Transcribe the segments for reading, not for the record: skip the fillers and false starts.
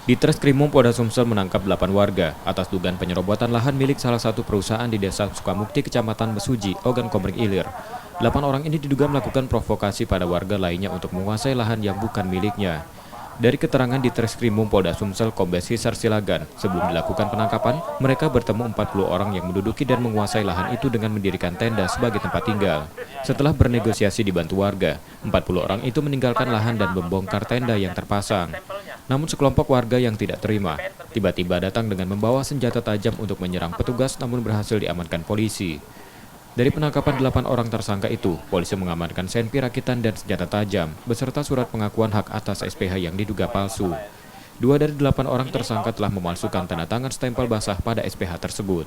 Ditreskrimum Polda Sumsel menangkap 8 warga atas dugaan penyerobotan lahan milik salah satu perusahaan di Desa Sukamukti, Kecamatan Mesuji, Ogan Komering Ilir. 8 orang ini diduga melakukan provokasi pada warga lainnya untuk menguasai lahan yang bukan miliknya. Dari keterangan Ditreskrimum Polda Sumsel Kombes Hisar Silagan, sebelum dilakukan penangkapan, mereka bertemu 40 orang yang menduduki dan menguasai lahan itu dengan mendirikan tenda sebagai tempat tinggal. Setelah bernegosiasi dibantu warga, 40 orang itu meninggalkan lahan dan membongkar tenda yang terpasang. Namun sekelompok warga yang tidak terima, tiba-tiba datang dengan membawa senjata tajam untuk menyerang petugas namun berhasil diamankan polisi. Dari penangkapan 8 orang tersangka itu, polisi mengamankan senpi rakitan dan senjata tajam, beserta surat pengakuan hak atas SPH yang diduga palsu. 2 dari 8 orang tersangka telah memalsukan tanda tangan stempel basah pada SPH tersebut.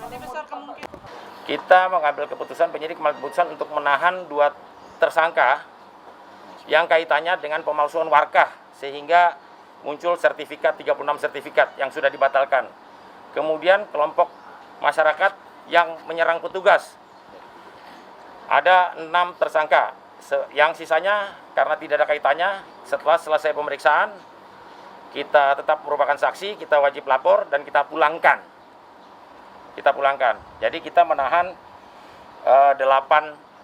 Kita mengambil keputusan, penyidik mengambil keputusan untuk menahan 2 tersangka yang kaitannya dengan pemalsuan warkah, sehingga muncul sertifikat 36 sertifikat yang sudah dibatalkan. Kemudian kelompok masyarakat yang menyerang petugas. Ada 6 tersangka, yang sisanya karena tidak ada kaitannya, setelah selesai pemeriksaan, kita tetap merupakan saksi, kita wajib lapor, dan kita pulangkan. Jadi kita menahan 8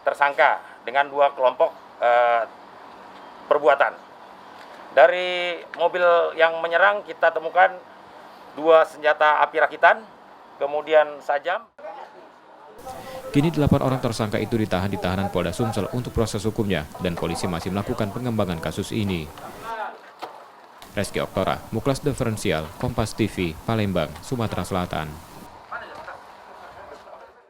tersangka dengan 2 kelompok perbuatan. Dari mobil yang menyerang kita temukan 2 senjata api rakitan, kemudian sajam. Kini 8 orang tersangka itu ditahan di tahanan Polda Sumsel untuk proses hukumnya dan polisi masih melakukan pengembangan kasus ini. Reski Oktora, Muklas Diferensial, Kompas TV, Palembang, Sumatera Selatan.